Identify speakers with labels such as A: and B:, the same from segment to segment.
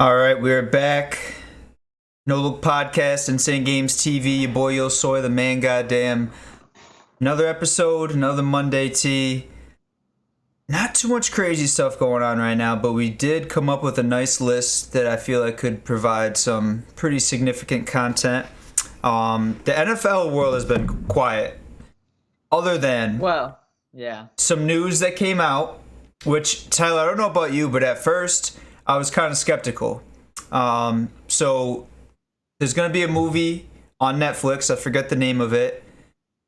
A: All right, we're back. No Look Podcast, Insane Games TV. Your boy Yo Soy, the man, goddamn. Another episode, another Monday tea. Not too much crazy stuff going on right now, but we did come up with a nice list that I feel like could provide some pretty significant content. The NFL world has been quiet, other than
B: Well, yeah.
A: some news that came out, which, Tyler, I don't know about you, but at first I was kind of skeptical. So there's going to be a movie on Netflix. I forget the name of it,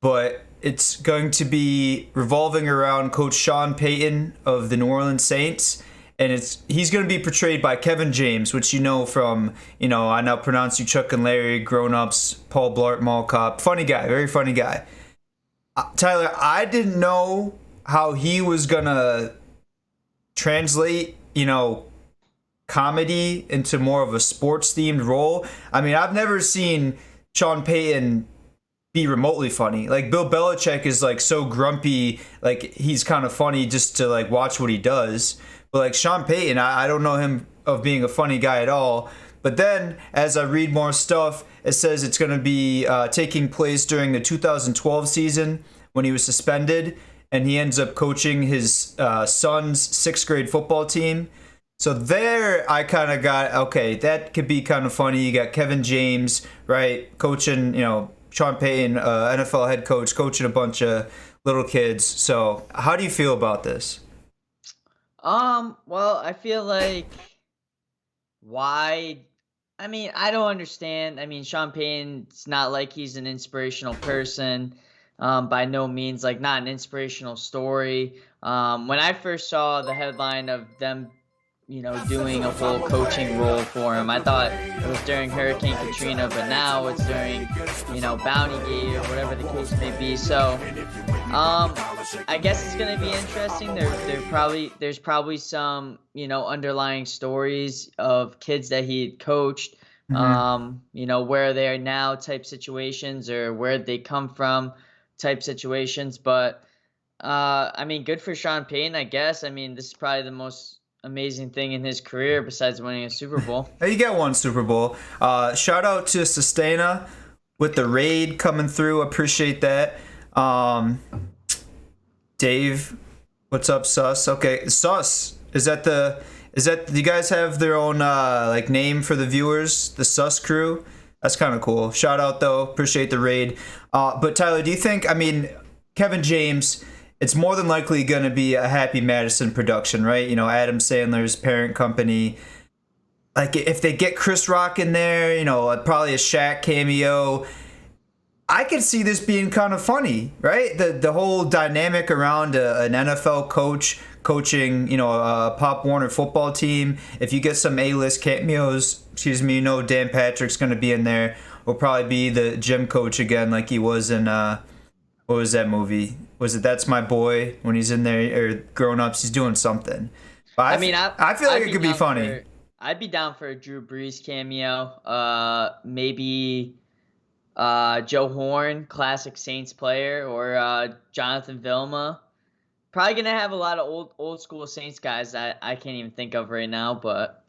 A: but it's going to be revolving around Coach Sean Payton of the New Orleans Saints. And he's going to be portrayed by Kevin James, which you know from, I Now Pronounce You Chuck and Larry, Grown Ups, Paul Blart Mall Cop. Funny guy, very funny guy. Tyler, I didn't know how he was going to translate, comedy into more of a sports themed role. I mean, I've never seen Sean Payton be remotely funny. Like Bill Belichick is like so grumpy, like he's kind of funny just to like watch what he does. But like Sean Payton, I don't know him of being a funny guy at all. But then as I read more stuff, it says it's going to be taking place during the 2012 season when he was suspended, and he ends up coaching his son's sixth grade football team. So there I kind of got, okay, that could be kind of funny. You got Kevin James, right, coaching, Sean Payton, NFL head coach, coaching a bunch of little kids. So how do you feel about this?
B: Well, I feel like why I don't understand. Sean Payton, it's not like he's an inspirational person. By no means, like not an inspirational story. When I first saw the headline of them doing a full coaching role for him, I thought it was during Hurricane Katrina, but now it's during, Bounty Gate or whatever the case may be. So, I guess it's gonna be interesting. There's probably some, underlying stories of kids that he had coached, where they are now type situations or where they come from type situations. But, good for Sean Payton, I guess. This is probably the most amazing thing in his career besides winning a Super Bowl.
A: You get one Super Bowl. Shout out to Sustaina with the raid coming through. Appreciate that. Dave, what's up, Sus? Okay, Sus. Is that do you guys have their own name for the viewers? The Sus crew? That's kind of cool. Shout out though. Appreciate the raid. But Tyler, do you think, Kevin James, it's more than likely going to be a Happy Madison production, right? Adam Sandler's parent company. Like, if they get Chris Rock in there, probably a Shaq cameo, I could see this being kind of funny, right? The whole dynamic around an NFL coach coaching, a Pop Warner football team. If you get some A-list cameos, Dan Patrick's going to be in there. Will probably be the gym coach again, like he was in, what was that movie? Was it That's My Boy? When he's in there, or Grown Ups, he's doing something. But I feel like it could be funny.
B: I'd be down for a Drew Brees cameo. Maybe Joe Horn, classic Saints player, or Jonathan Vilma. Probably gonna have a lot of old school Saints guys that I can't even think of right now. But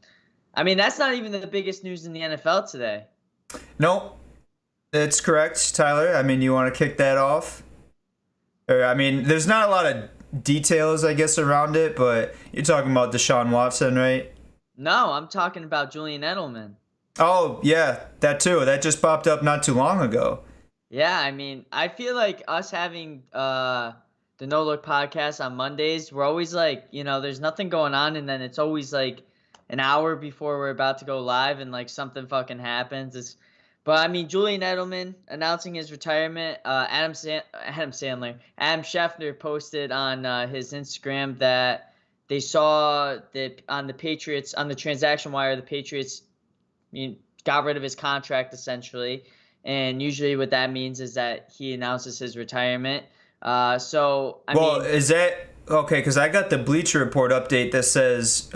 B: that's not even the biggest news in the NFL today.
A: Nope. That's correct, Tyler. You want to kick that off? Or, there's not a lot of details, I guess, around it, but you're talking about Deshaun Watson, right?
B: No, I'm talking about Julian Edelman.
A: Oh, yeah, that too. That just popped up not too long ago.
B: Yeah, I feel like us having the No Look podcast on Mondays, we're always like, there's nothing going on, and then it's always like an hour before we're about to go live, and like something fucking happens. But Julian Edelman announcing his retirement. Adam Schefter posted on his Instagram that they saw that on the Patriots, on the transaction wire, the Patriots got rid of his contract essentially, and usually what that means is that he announces his retirement. Is
A: that okay? Because I got the Bleacher Report update that says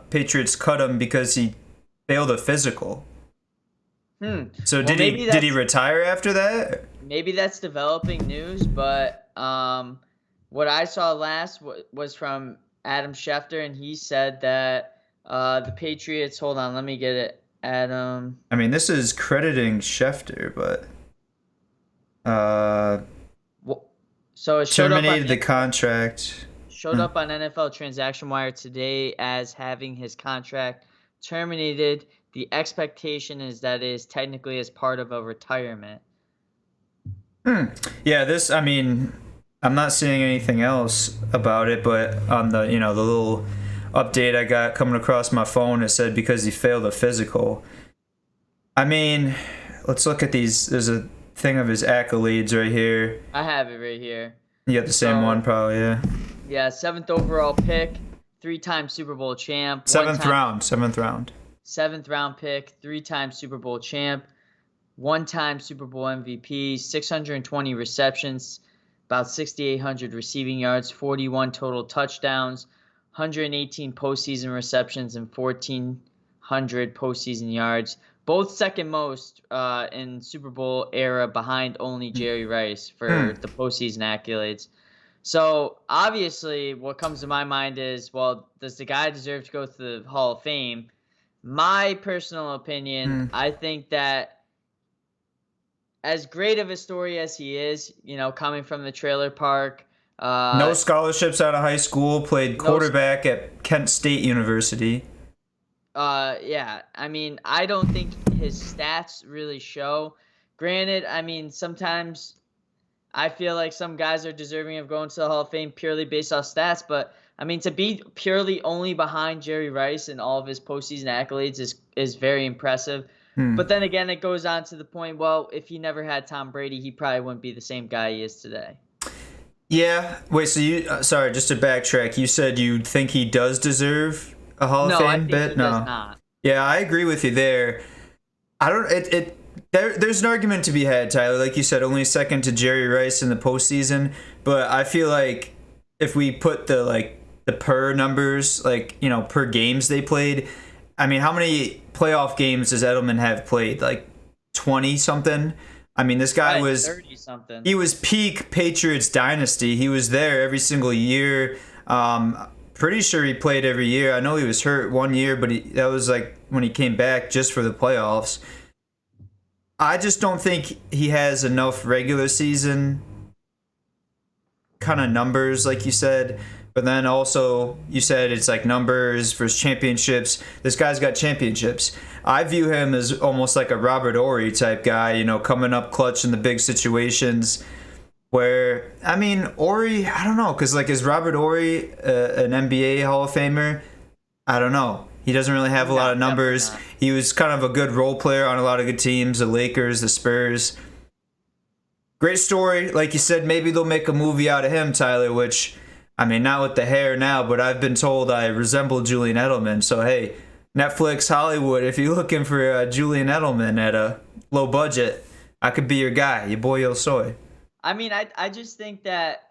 A: Patriots cut him because he failed a physical. So did he retire after that?
B: Maybe that's developing news, but what I saw last was from Adam Schefter, and he said that The Patriots. Hold on, let me get it. Adam.
A: I mean, this is crediting Schefter, but uh,
B: So it
A: terminated the contract.
B: showed up on NFL Transaction Wire today as having his contract terminated. The expectation is that it is technically as part of a retirement.
A: Yeah, this. I mean, I'm not seeing anything else about it, but on the the little update I got coming across my phone, it said because he failed a physical. I mean, let's look at these. There's a thing of his accolades right here.
B: I have it right here.
A: You got the same one, probably, yeah.
B: Yeah, 7th overall pick, 3-time Super Bowl champ.
A: Seventh round.
B: 7th round pick, 3-time Super Bowl champ, 1-time Super Bowl MVP, 620 receptions, about 6,800 receiving yards, 41 total touchdowns, 118 postseason receptions, and 1,400 postseason yards. Both second most in Super Bowl era, behind only Jerry Rice for the postseason accolades. So obviously, what comes to my mind is, well, does the guy deserve to go to the Hall of Fame? My personal opinion, I think that as great of a story as he is, coming from the trailer park.
A: No scholarships out of high school, played quarterback at Kent State University.
B: Yeah, I mean, I don't think his stats really show. Granted, I mean, sometimes I feel like some guys are deserving of going to the Hall of Fame purely based off stats, but I mean, to be purely only behind Jerry Rice and all of his postseason accolades is very impressive. But then again, it goes on to the point, well, if he never had Tom Brady, he probably wouldn't be the same guy he is today.
A: Yeah. Wait, so you, sorry, just to backtrack, you said you think he does deserve a Hall of Fame
B: I think
A: bit?
B: he does not.
A: Yeah, I agree with you there. I don't, there's an argument to be had, Tyler. Like you said, only second to Jerry Rice in the postseason. But I feel like if we put the per numbers, per games they played, I mean, how many playoff games does Edelman have played? Like 20 something? I mean, this guy was
B: 30 something.
A: He was peak Patriots dynasty. He was there every single year. Pretty sure he played every year. I know he was hurt one year, but that was like when he came back just for the playoffs. I just don't think he has enough regular season kind of numbers, like you said. But then also, you said it's like numbers versus championships. This guy's got championships. I view him as almost like a Robert Ory type guy, coming up clutch in the big situations. Where, I mean, Ory, I don't know, because is Robert Ory an NBA Hall of Famer? I don't know. He doesn't really have a lot of numbers. He was kind of a good role player on a lot of good teams, the Lakers, the Spurs. Great story. Like you said, maybe they'll make a movie out of him, Tyler, which, I mean, not with the hair now, but I've been told I resemble Julian Edelman. So, hey, Netflix, Hollywood, if you're looking for Julian Edelman at a low budget, I could be your guy, your boy Yo Soy.
B: I mean, I just think that,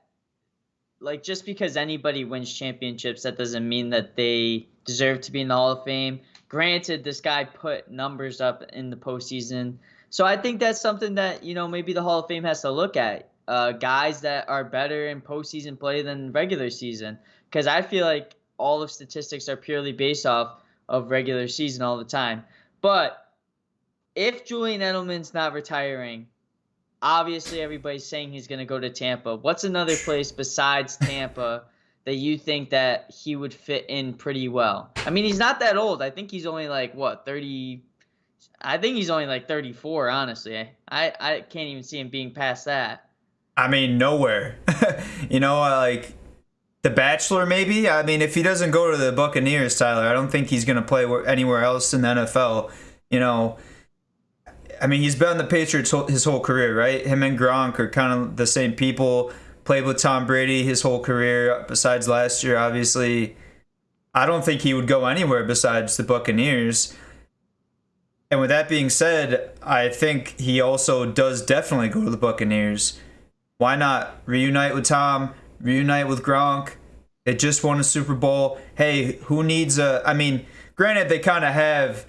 B: just because anybody wins championships, that doesn't mean that they deserve to be in the Hall of Fame. Granted, this guy put numbers up in the postseason. So I think that's something that, maybe the Hall of Fame has to look at. Guys that are better in postseason play than regular season. Because I feel like all of statistics are purely based off of regular season all the time. But if Julian Edelman's not retiring, obviously everybody's saying he's going to go to Tampa. What's another place besides Tampa that you think that he would fit in pretty well? I mean, he's not that old. I think he's only 30. I think he's only 34, honestly. I can't even see him being past that.
A: I mean, nowhere. The Bachelor, maybe? I mean, if he doesn't go to the Buccaneers, Tyler, I don't think he's going to play anywhere else in the NFL. I mean, he's been on the Patriots his whole career, right? Him and Gronk are kind of the same people. Played with Tom Brady his whole career, besides last year, obviously. I don't think he would go anywhere besides the Buccaneers. And with that being said, I think he also does definitely go to the Buccaneers. Why not reunite with Tom, reunite with Gronk? They just won a Super Bowl. Hey, who needs I mean, granted, they kind of have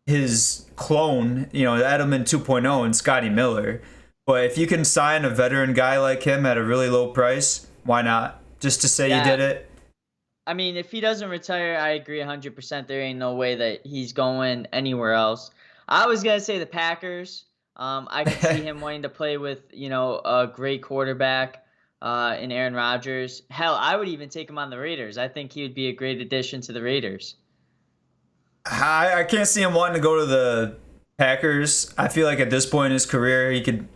A: his clone, Edelman 2.0 and Scotty Miller. But if you can sign a veteran guy like him at a really low price, why not? Just to say you did it.
B: I mean, if he doesn't retire, I agree 100%. There ain't no way that he's going anywhere else. I was gonna say the Packers. I could see him wanting to play with, a great quarterback, in Aaron Rodgers. Hell, I would even take him on the Raiders. I think he would be a great addition to the Raiders.
A: I can't see him wanting to go to the Packers. I feel like at this point in his career, he could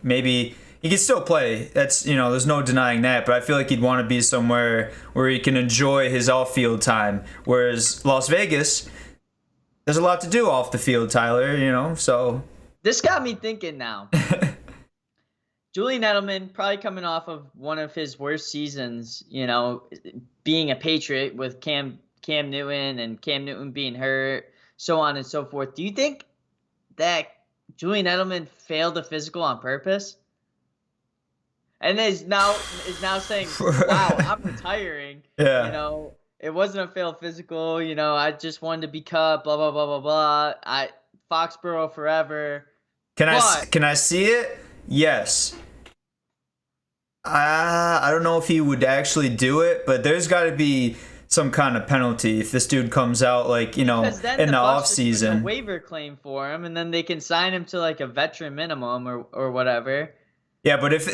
A: still play. That's there's no denying that. But I feel like he'd want to be somewhere where he can enjoy his off-field time. Whereas Las Vegas, there's a lot to do off the field, Tyler. So
B: This got me thinking now. Julian Edelman probably coming off of one of his worst seasons, being a Patriot with Cam Newton and Cam Newton being hurt, so on and so forth. Do you think that Julian Edelman failed a physical on purpose? And is now saying, "Wow, I'm retiring."
A: Yeah.
B: It wasn't a failed physical. I just wanted to be cut. Blah blah blah blah blah. Foxborough forever.
A: Can I see it? Yes. I don't know if he would actually do it, but there's got to be some kind of penalty if this dude comes out in the off season.
B: A waiver claim for him, and then they can sign him to like a veteran minimum or whatever.
A: Yeah, but if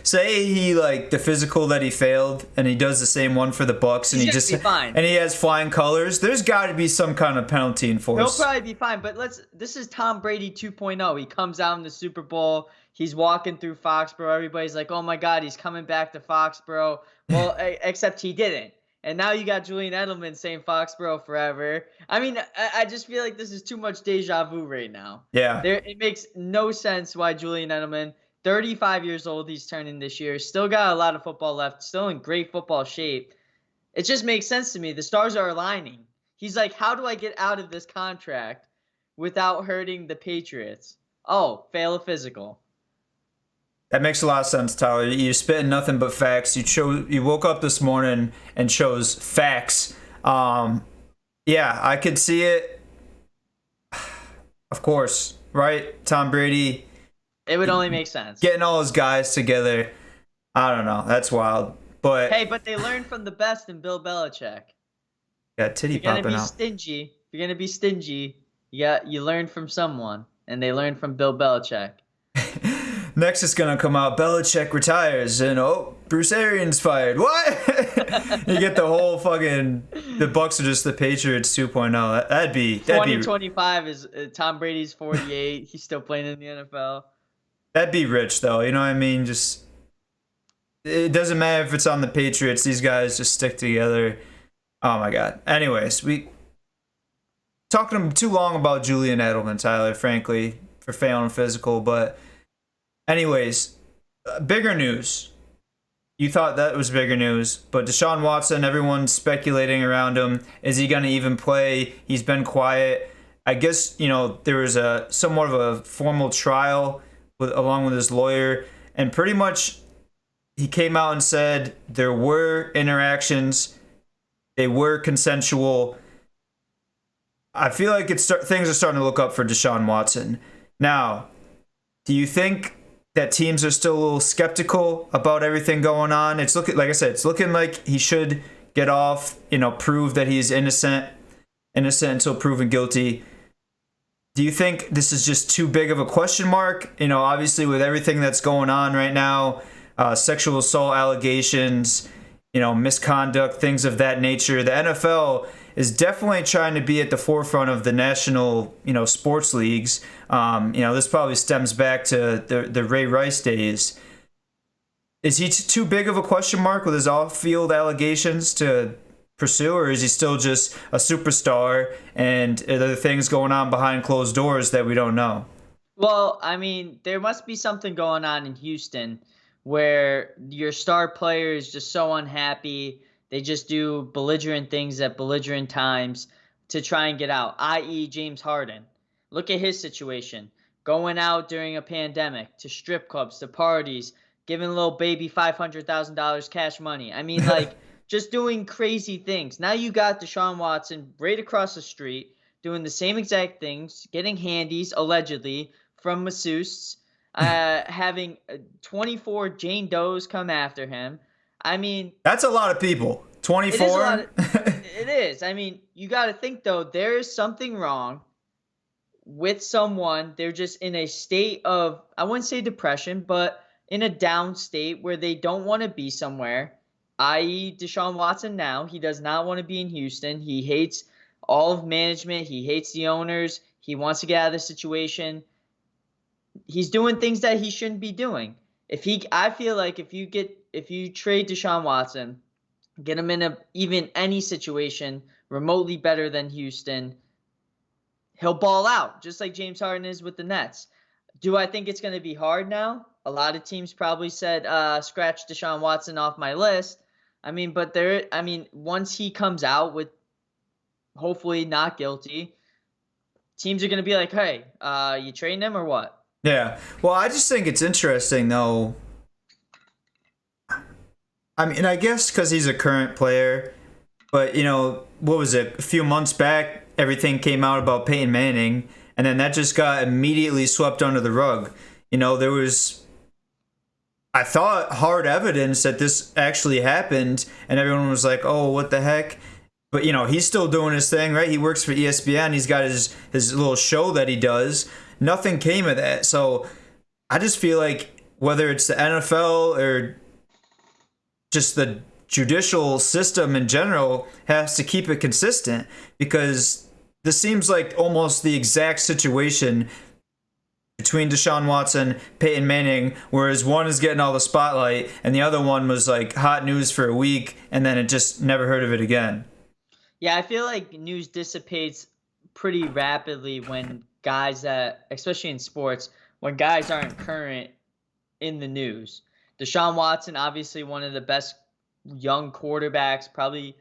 A: say he the physical that he failed and he does the same one for the Bucks and
B: He's gonna be fine.
A: and he has flying colors, there's got to be some kind of penalty enforced.
B: He'll probably be fine, but this is Tom Brady 2.0. He comes out in the Super Bowl, he's walking through Foxborough, everybody's like, "Oh my God, he's coming back to Foxborough." Well, except he didn't. And now you got Julian Edelman saying Foxborough forever. I mean, I just feel like this is too much deja vu right now.
A: Yeah.
B: It makes no sense why Julian Edelman, 35 years old, he's turning this year, still got a lot of football left, still in great football shape. It just makes sense to me. The stars are aligning. He's like, how do I get out of this contract without hurting the Patriots? Oh, fail a physical.
A: That makes a lot of sense, Tyler. You're spitting nothing but facts. You woke up this morning and chose facts. Yeah, I could see it. Of course, right? Tom Brady.
B: It would only make sense.
A: Getting all his guys together. I don't know. That's wild. But
B: hey, they learned from the best in Bill Belichick.
A: Got titty popping out.
B: If you're gonna be stingy, you learn from someone, and they learned from Bill Belichick.
A: Next is gonna come out. Belichick retires, and Bruce Arians fired. What? You get the whole fucking. The Bucks are just the Patriots 2.0. That'd be
B: 2025 is Tom Brady's 48. He's still playing in the NFL.
A: That'd be rich, though. You know what I mean? Just it doesn't matter if it's on the Patriots. These guys just stick together. Oh my God. Anyways, we talking too long about Julian Edelman, Tyler. Frankly, for failing physical, but. Anyways, bigger news. You thought that was bigger news, but Deshaun Watson, everyone's speculating around him. Is he going to even play? He's been quiet. I guess, there was somewhat of a formal trial along with his lawyer, and pretty much he came out and said there were interactions. They were consensual. I feel like things are starting to look up for Deshaun Watson. Now, do you think that teams are still a little skeptical about everything going on? It's looking, like I said, it's looking like he should get off, prove that he's innocent until proven guilty. Do you think this is just too big of a question mark? Obviously with everything that's going on right now, sexual assault allegations, misconduct, things of that nature. The NFL is definitely trying to be at the forefront of the national, sports leagues. This probably stems back to the Ray Rice days. Is he too big of a question mark with his off-field allegations to pursue, or is he still just a superstar and are there things going on behind closed doors that we don't know?
B: Well, I mean, there must be something going on in Houston where your star player is just so unhappy. They just do belligerent things at belligerent times to try and get out, i.e. James Harden. Look at his situation. Going out during a pandemic to strip clubs, to parties, giving little baby $500,000 cash money. I mean, just doing crazy things. Now you got Deshaun Watson right across the street doing the same exact things, getting handies, allegedly, from masseuses, having 24 Jane Does come after him. I mean,
A: that's a lot of people. 24.
B: It is. I mean, you got to think though. There is something wrong with someone. They're just in a state of, I wouldn't say depression, but in a down state where they don't want to be somewhere. I.e., Deshaun Watson. Now he does not want to be in Houston. He hates all of management. He hates the owners. He wants to get out of the situation. He's doing things that he shouldn't be doing. I feel like if you trade Deshaun Watson, get him in even any situation remotely better than Houston, he'll ball out just like James Harden is with the Nets. Do I think it's going to be hard now? A lot of teams probably said, scratch Deshaun Watson off my list. But once he comes out with hopefully not guilty, teams are going to be like, hey, you trading him or what?
A: Yeah. Well, I just think it's interesting, though. I guess because he's a current player, but, what was it? A few months back, everything came out about Peyton Manning, and then that just got immediately swept under the rug. There was, I thought, hard evidence that this actually happened, and everyone was like, oh, what the heck? But, he's still doing his thing, right? He works for ESPN. He's got his little show that he does. Nothing came of that. So I just feel like whether it's the NFL or just the judicial system in general has to keep it consistent, because this seems like almost the exact situation between Deshaun Watson, Peyton Manning, whereas one is getting all the spotlight and the other one was like hot news for a week and then it just never heard of it again.
B: Yeah, I feel like news dissipates pretty rapidly when guys that, especially in sports, when guys aren't current in the news. Deshaun Watson, obviously one of the best young quarterbacks, probably,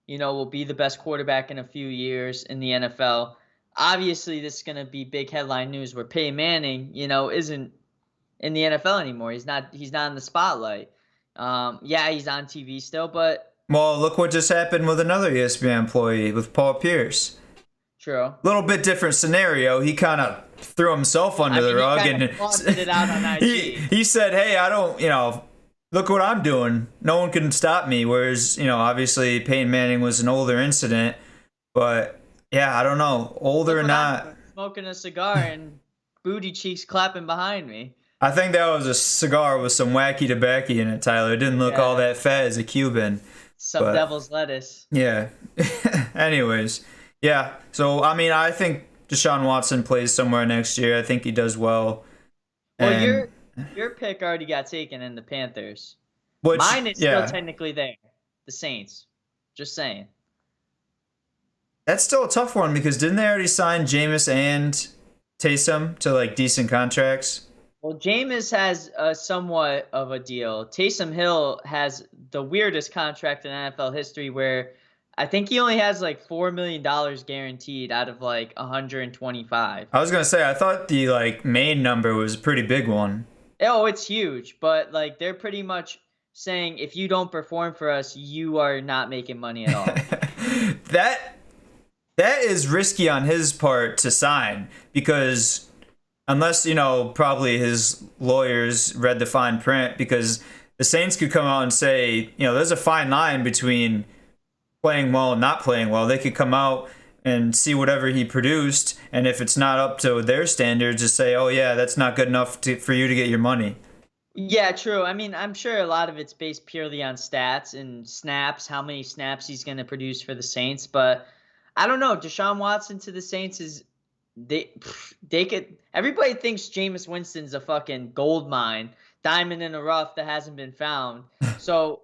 B: will be the best quarterback in a few years in the NFL. Obviously, this is going to be big headline news where Peyton Manning, isn't in the NFL anymore. He's not in the spotlight. Yeah, he's on TV still, but...
A: Well, look what just happened with another ESPN employee, with Paul Pierce.
B: True.
A: Little bit different scenario. He kind of threw himself under the rug and
B: it out on IG.
A: he said, "Hey, I don't, look what I'm doing. No one can stop me." Whereas, obviously Peyton Manning was an older incident, but yeah, I don't know, older or not.
B: Smoking a cigar and booty cheeks clapping behind me.
A: I think that was a cigar with some wacky tobacco in it, Tyler. It didn't look all that fat as a Cuban.
B: Some devil's lettuce.
A: Yeah. Anyways. Yeah, so, I think Deshaun Watson plays somewhere next year. I think he does well.
B: Well, your pick already got taken in the Panthers. Mine is still technically there. The Saints. Just saying.
A: That's still a tough one because didn't they already sign Jameis and Taysom to, decent contracts?
B: Well, Jameis has somewhat of a deal. Taysom Hill has the weirdest contract in NFL history where I think he only has $4 million guaranteed out of 125.
A: I was gonna say I thought the main number was a pretty big one.
B: Oh, it's huge, but they're pretty much saying if you don't perform for us, you are not making money at all.
A: That is risky on his part to sign because unless probably his lawyers read the fine print, because the Saints could come out and say there's a fine line between playing well and not playing well. They could come out and see whatever he produced, and if it's not up to their standards, just say, oh yeah, that's not good enough for you to get your money.
B: Yeah, true. I'm sure a lot of it's based purely on stats and snaps, how many snaps he's going to produce for the Saints, but I don't know. Deshaun Watson to the Saints is they could. Everybody thinks Jameis Winston's a fucking gold mine, diamond in the rough that hasn't been found. So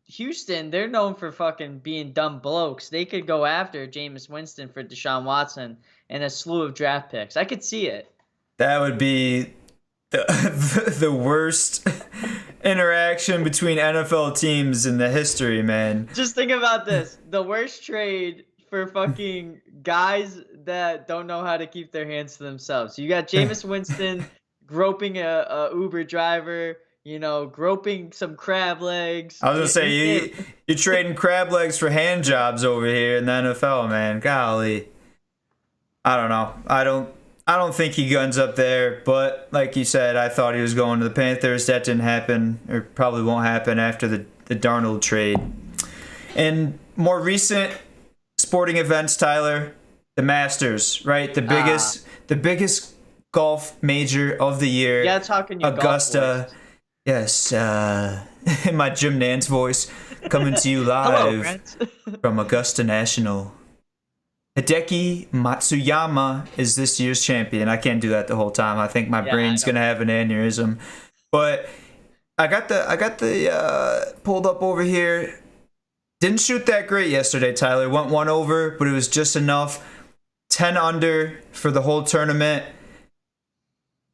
B: Houston, they're known for fucking being dumb blokes. They could go after Jameis Winston for Deshaun Watson and a slew of draft picks. I could see it.
A: That would be the worst interaction between NFL teams in the history, man.
B: Just think about this. The worst trade for fucking guys that don't know how to keep their hands to themselves. So you got Jameis Winston groping a Uber driver, groping some crab legs.
A: I was gonna say you're trading crab legs for hand jobs over here in the NFL, man. Golly, I don't know. I don't think he guns up there. But like you said, I thought he was going to the Panthers. That didn't happen, or probably won't happen after the Darnold trade. And more recent sporting events, Tyler. The Masters, right? The biggest golf major of the year.
B: You gotta talk in your
A: Augusta.
B: golf voice.
A: Yes, in my Jim Nance voice, coming to you
B: Hello,
A: live
B: friends.
A: from Augusta National. Hideki Matsuyama is this year's champion. I can't do that the whole time. I think my
B: Yeah,
A: brain's
B: I know.
A: gonna have an aneurysm. But I got the pulled up over here. Didn't shoot that great yesterday, Tyler. Went one over, but it was just enough. 10 under for the whole tournament.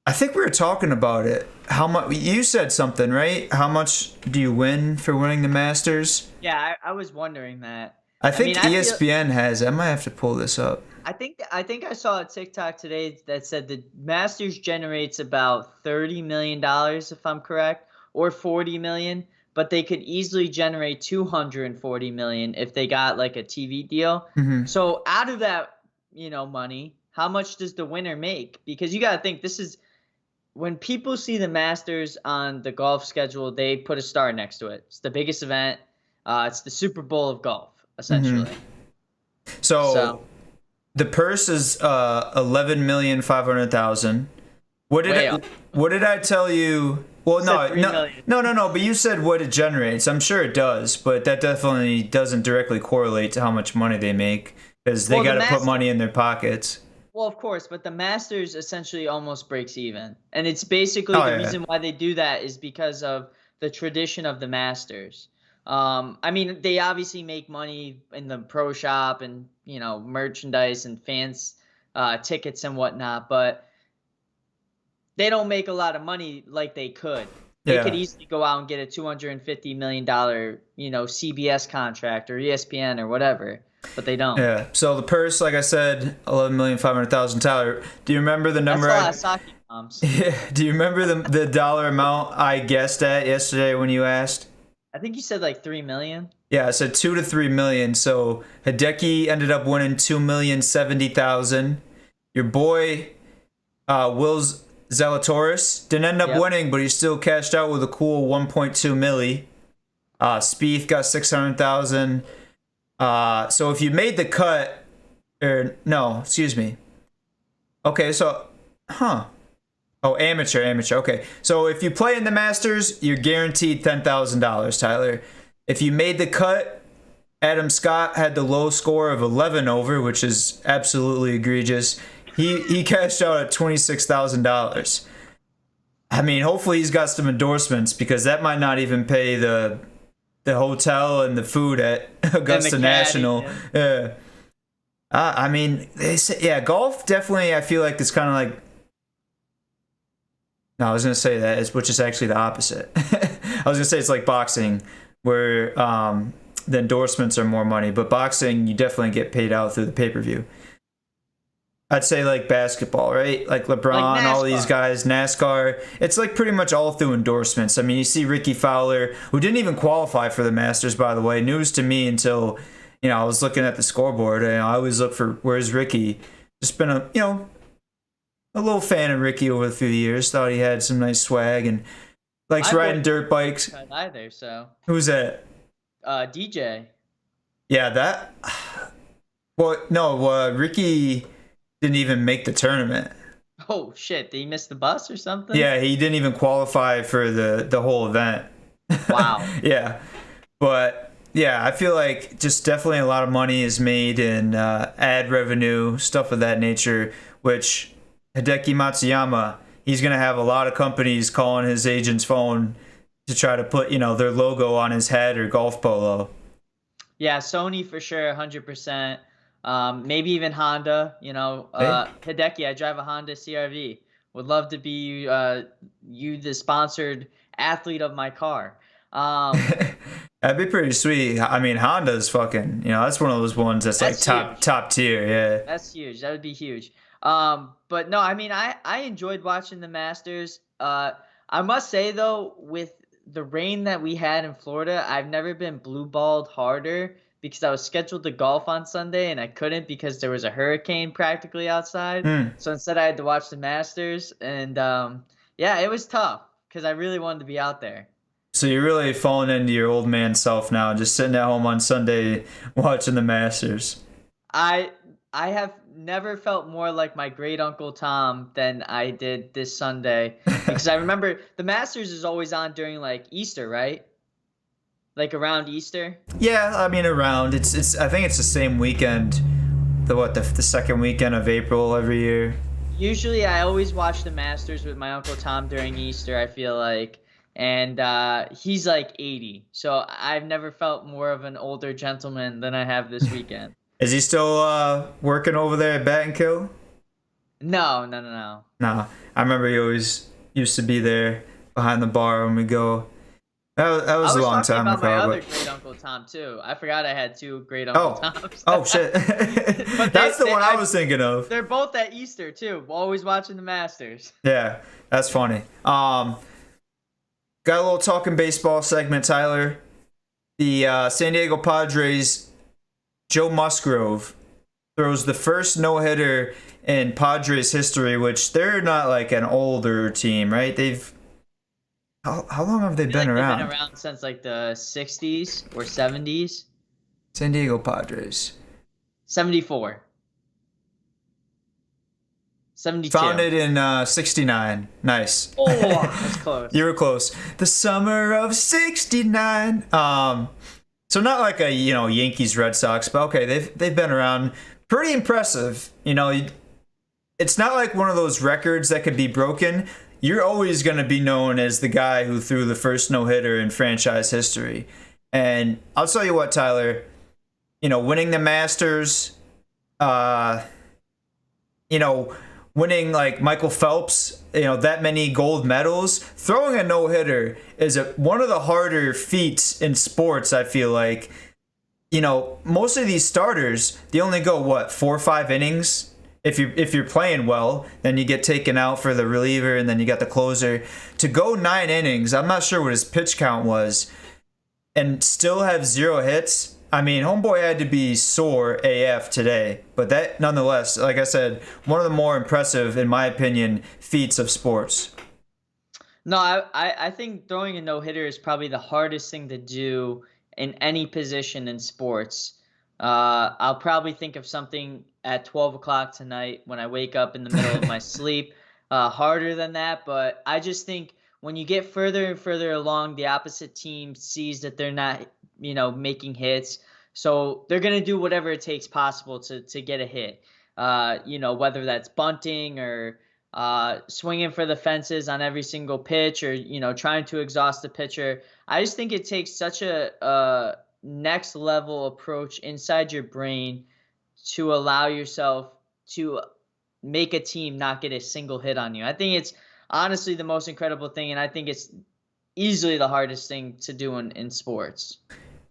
A: I think we were talking about it. How much you said something, right? How much do you win for winning the Masters?
B: Yeah, I was wondering that.
A: I think
B: mean, I feel-
A: ESPN has. I might have to pull this up.
B: I think I saw a TikTok today that said the Masters generates about $30 million, if I'm correct, or 40 million, but they could easily generate 240 million if they got like a TV deal.
A: Mhm.
B: So out of that, money, how much does the winner make? Because you got to think, this is when people see the Masters on the golf schedule, they put a star next to it. It's the biggest event. It's the Super Bowl of golf, essentially.
A: So the purse is 11,500,000. What did
B: Way
A: I
B: up.
A: What did I tell you? Well,
B: Said 3 million.
A: no. But you said what it generates. I'm sure it does, but that definitely doesn't directly correlate to how much money they make because they
B: Well, the
A: got to put
B: Masters-
A: money in their pockets.
B: Well, of course, but the Masters essentially almost breaks even. And it's basically
A: Oh,
B: the
A: yeah.
B: reason why they do that is because of the tradition of the Masters. I mean, they obviously make money in the pro shop and, merchandise and fans tickets and whatnot, but they don't make a lot of money like they could. They
A: Yeah.
B: could easily go out and get a $250 million, CBS contract or ESPN or whatever, but they don't.
A: Yeah. So the purse, like I said, 11,500,000. Tyler, do you remember the
B: That's
A: number?
B: a lot of sake bombs.
A: Yeah. Do you remember the dollar amount I guessed at yesterday when you asked?
B: I think you said like 3 million.
A: Yeah, I said 2 to 3 million. So Hideki ended up winning 2,070,000. Your boy, Will Zalatoris didn't end up
B: Yep.
A: winning, but he still cashed out with a cool 1.2 milli. Spieth got 600,000. So if you made the cut, or no, excuse me. Okay, so, Oh, amateur. Okay, so if you play in the Masters, you're guaranteed $10,000, Tyler. If you made the cut, Adam Scott had the low score of 11 over, which is absolutely egregious. He cashed out at $26,000. I mean, hopefully he's got some endorsements because that might not even pay the hotel and the food at Augusta
B: caddy,
A: National. Yeah. I mean, they say, yeah, golf definitely. I feel like it's kind of like. No, I was gonna say that, which is actually the opposite. I was gonna say it's like boxing, where the endorsements are more money, but boxing you definitely get paid out through the pay-per-view. I'd say like basketball, right? Like LeBron,
B: Like
A: all these
B: NASCAR.
A: guys, NASCAR. It's like pretty much all through endorsements. I mean, you see Ricky Fowler, who didn't even qualify for the Masters, by the way. News to me until, I was looking at the scoreboard. And I always look for where's Ricky. Just been a little fan of Ricky over the few years. Thought he had some nice swag and likes
B: My
A: riding
B: boy-
A: dirt bikes.
B: Either, so
A: Who's that?
B: DJ.
A: Yeah, that. Well, no, Ricky didn't even make the tournament.
B: Oh shit! Did he miss the bus or something?
A: Yeah, he didn't even qualify for the whole event.
B: Wow.
A: Yeah, but yeah, I feel like just definitely a lot of money is made in ad revenue, stuff of that nature. Which Hideki Matsuyama, he's gonna have a lot of companies calling his agent's phone to try to put their logo on his head or golf polo.
B: Yeah, Sony for sure, 100%. Maybe even Honda. Hideki, I drive a Honda CRV. Would love to be you, the sponsored athlete of my car.
A: That'd be pretty sweet. I mean, Honda's fucking, that's one of those ones that's like
B: That's huge.
A: top tier. Yeah.
B: That's huge. That would be huge. But no, I mean, I enjoyed watching the Masters. I must say though, with the rain that we had in Florida, I've never been blue balled harder because I was scheduled to golf on Sunday and I couldn't because there was a hurricane practically outside. So instead I had to watch the Masters and yeah, it was tough because I really wanted to be out there.
A: So you're really falling into your old man self now, just sitting at home on Sunday watching the Masters.
B: I I have never felt more like my great uncle Tom than I did this Sunday because I remember the Masters is always on during like Easter, right? Like around Easter.
A: Yeah, I mean around. It's I think it's the same weekend. The second weekend of April every year.
B: Usually, I always watch the Masters with my uncle Tom during Easter. I feel like, and he's like 80, so I've never felt more of an older gentleman than I have this weekend.
A: Is he still working over there at Battenkill?
B: No, no, no, no.
A: Nah, I remember he always used to be there behind the bar when we go. That was
B: I
A: a
B: was
A: long
B: talking
A: time
B: about my
A: ago.
B: other
A: But
B: great uncle Tom too. I forgot I had two great uncle Toms.
A: oh shit,
B: But
A: that's the one I was thinking of.
B: They're both at Easter too. Always watching the Masters.
A: Yeah, that's funny. Got a little talking baseball segment, Tyler. The San Diego Padres, Joe Musgrove throws the first no-hitter in Padres history, which they're not like an older team, right? They've how long have they
B: I feel
A: been
B: like
A: around?
B: They've been around since like the 60s or 70s.
A: San Diego Padres.
B: 74. 72.
A: Founded in 69. Nice.
B: Oh, that's close.
A: You were close. The summer of 69. So not like a, Yankees Red Sox, but okay, they've been around. Pretty impressive. It's not like one of those records that could be broken. You're always going to be known as the guy who threw the first no-hitter in franchise history. And I'll tell you what, Tyler, winning the Masters, winning like Michael Phelps, that many gold medals, throwing a no-hitter is one of the harder feats in sports, I feel like. Most of these starters, they only go 4 or 5 innings. If you're playing well, then you get taken out for the reliever, and then you got the closer. To go 9 innings, I'm not sure what his pitch count was, and still have 0 hits. I mean, homeboy had to be sore AF today, but that nonetheless, like I said, one of the more impressive, in my opinion, feats of sports.
B: No, I think throwing a no-hitter is probably the hardest thing to do in any position in sports. I'll probably think of something at 12 o'clock tonight when I wake up in the middle of my sleep harder than that. But I just think when you get further and further along, the opposite team sees that they're not, making hits. So they're going to do whatever it takes possible to get a hit, whether that's bunting or swinging for the fences on every single pitch or, trying to exhaust the pitcher. I just think it takes such a next level approach inside your brain to allow yourself to make a team not get a single hit on you. I think it's honestly the most incredible thing, and I think it's easily the hardest thing to do in sports.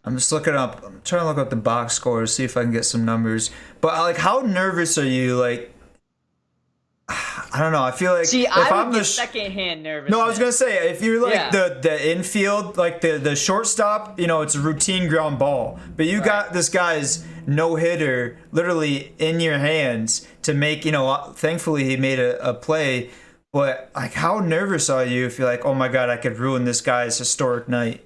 A: I'm just looking up. I'm trying to look up the box scores, see if I can get some numbers. But like, how nervous are you? Like, I don't know. I feel like
B: if
A: I
B: would get secondhand nervous.
A: No, I was gonna say if you're like the infield, like the shortstop, it's a routine ground ball. But you got this guy's no hitter literally in your hands to make. Thankfully he made a play. But like, how nervous are you if you're like, oh my god, I could ruin this guy's historic night?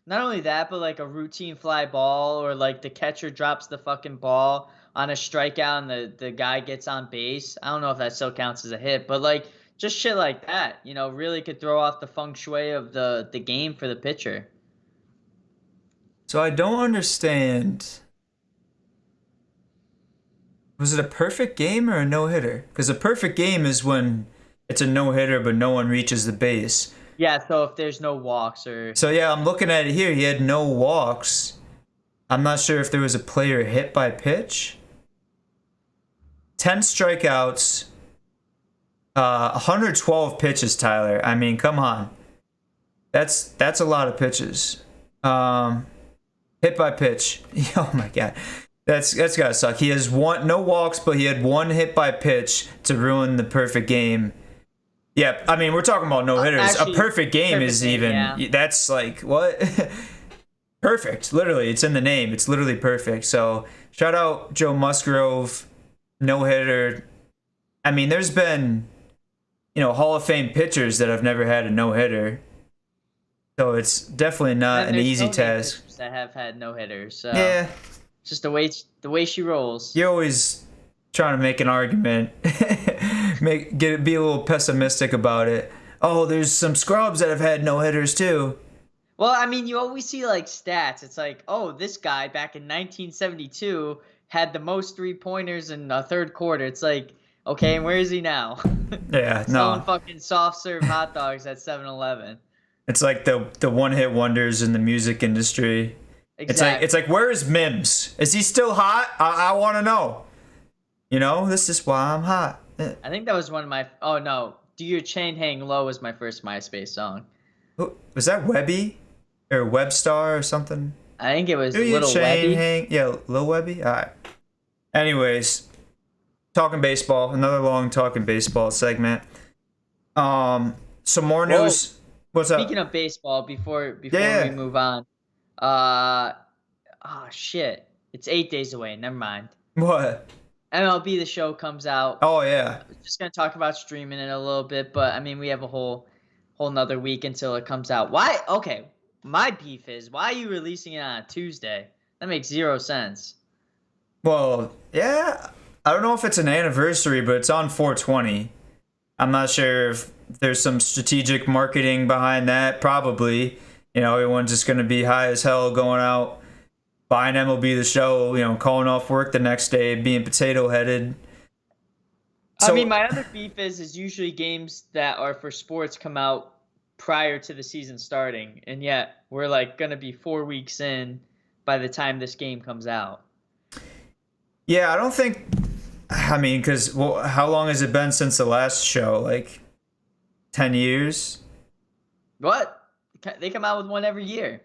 B: Not only that, but like a routine fly ball, or like the catcher drops the fucking ball on a strikeout and the guy gets on base. I don't know if that still counts as a hit, but like just shit like that, really could throw off the feng shui of the game for the pitcher.
A: So I don't understand. Was it a perfect game or a no-hitter? Because a perfect game is when it's a no-hitter but no one reaches the base.
B: Yeah, so if there's no walks or...
A: So yeah, I'm looking at it here. He had no walks. I'm not sure if there was a player hit by pitch. 10 strikeouts. 112 pitches, Tyler. I mean, come on. That's a lot of pitches. Hit by pitch. Oh my god. That's gotta suck. He has no walks, but he had 1 hit by pitch to ruin the perfect game. Yeah, I mean, we're talking about no-hitters. A perfect game is even... Yeah. That's like, what? Perfect. Literally, it's in the name. It's literally perfect. So, shout out Joe Musgrove, no-hitter. I mean, there's been, Hall of Fame pitchers that have never had a no-hitter. So, it's definitely not an easy task.
B: That have had no-hitters. So.
A: Yeah.
B: Just the way she rolls.
A: You're always trying to make an argument, be a little pessimistic about it. Oh, there's some scrubs that have had no hitters too.
B: Well, I mean, you always see like stats. It's like, oh, this guy back in 1972 had the most 3-pointers in a third quarter. It's like, okay, and where is he now?
A: Yeah,
B: Selling
A: no.
B: fucking soft serve hot dogs at 7-Eleven.
A: It's like the one hit wonders in the music industry.
B: Exactly.
A: It's like where is Mims? Is he still hot? I want to know. You know, this is why I'm hot.
B: I think that was one of my. Oh no, "Do Your Chain Hang Low" was my first MySpace song.
A: Was that Webby or Webstar or something?
B: I think it was
A: Do your
B: Little
A: chain
B: Webby.
A: hang? Yeah, Lil Webby. All right. Anyways, talking baseball. Another long talking baseball segment. Some more
B: Whoa.
A: news. What's up?
B: Speaking of baseball, before
A: Yeah.
B: we move on, oh shit, it's 8 days away. Never mind.
A: What?
B: MLB The Show comes out.
A: Oh yeah.
B: Just gonna talk about streaming it a little bit, but I mean we have a whole nother week until it comes out. Why? Okay, my beef is why are you releasing it on a Tuesday? That makes zero sense.
A: Well, yeah. I don't know if it's an anniversary, but it's on 420. I'm not sure if there's some strategic marketing behind that. Probably. You know, everyone's just gonna be high as hell going out, buying MLB The Show. You know, calling off work the next day, being potato headed.
B: I mean, my other beef is usually games that are for sports come out prior to the season starting, and yet we're like gonna be 4 weeks in by the time this game comes out.
A: Yeah, I don't think. I mean, because how long has it been since the last show? Like 10 years?
B: What? They come out with one every year.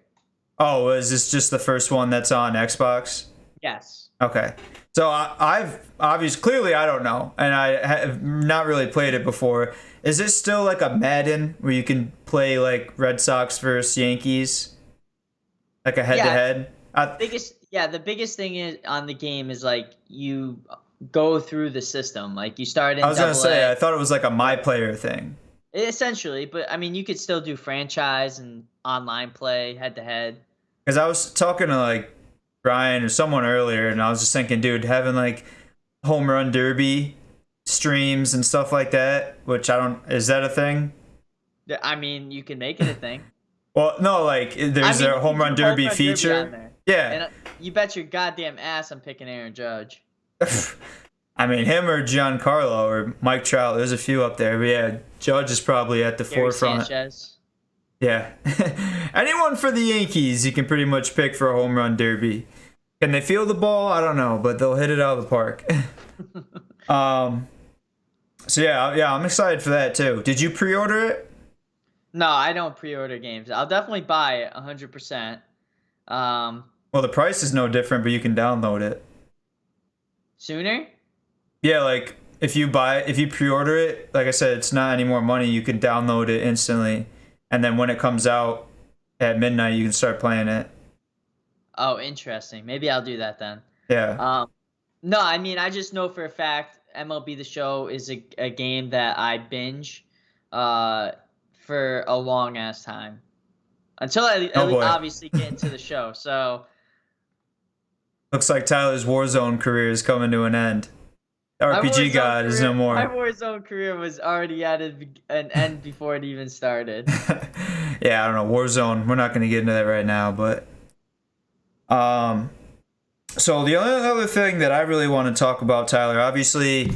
A: Oh, is this just the first one that's on Xbox?
B: Yes.
A: Okay. So I've obviously, clearly, I don't know. And I have not really played it before. Is this still like a Madden where you can play like Red Sox versus Yankees? Like a head to head?
B: The biggest thing is on the game is like you go through the system. Like you start in
A: I was going to say,
B: AA.
A: I thought it was like a My Player thing.
B: Essentially, but I mean, you could still do franchise and online play head to head.
A: Because I was talking to like Brian or someone earlier, and I was just thinking, dude, having like home run derby streams and stuff like that, which I don't, is that a thing?
B: I mean, you can make it a thing.
A: Well, no, like there's a home run derby feature.
B: on there.
A: Yeah.
B: And you bet your goddamn ass I'm picking Aaron Judge.
A: I mean, him or Giancarlo or Mike Trout. There's a few up there, but yeah, Judge is probably at the
B: Gary
A: forefront.
B: Sanchez.
A: Yeah, anyone for the Yankees, you can pretty much pick for a home run derby. Can they feel the ball? I don't know, but they'll hit it out of the park. So yeah, I'm excited for that too. Did you pre-order it?
B: No, I don't pre-order games. I'll definitely buy it 100%.
A: Well, the price is no different, but you can download it.
B: Sooner?
A: Yeah, like if you pre-order it, like I said, it's not any more money. You can download it instantly, and then when it comes out at midnight, you can start playing it.
B: Oh, interesting. Maybe I'll do that then.
A: Yeah.
B: No, I mean, I just know for a fact MLB The Show is a game that I binge for a long ass time until I obviously get into the show. So
A: looks like Tyler's Warzone career is coming to an end. RPG God is no more.
B: My Warzone career was already at an end before it even started.
A: Yeah, I don't know. Warzone, we're not going to get into that right now, but so the only other thing that I really want to talk about, Tyler, obviously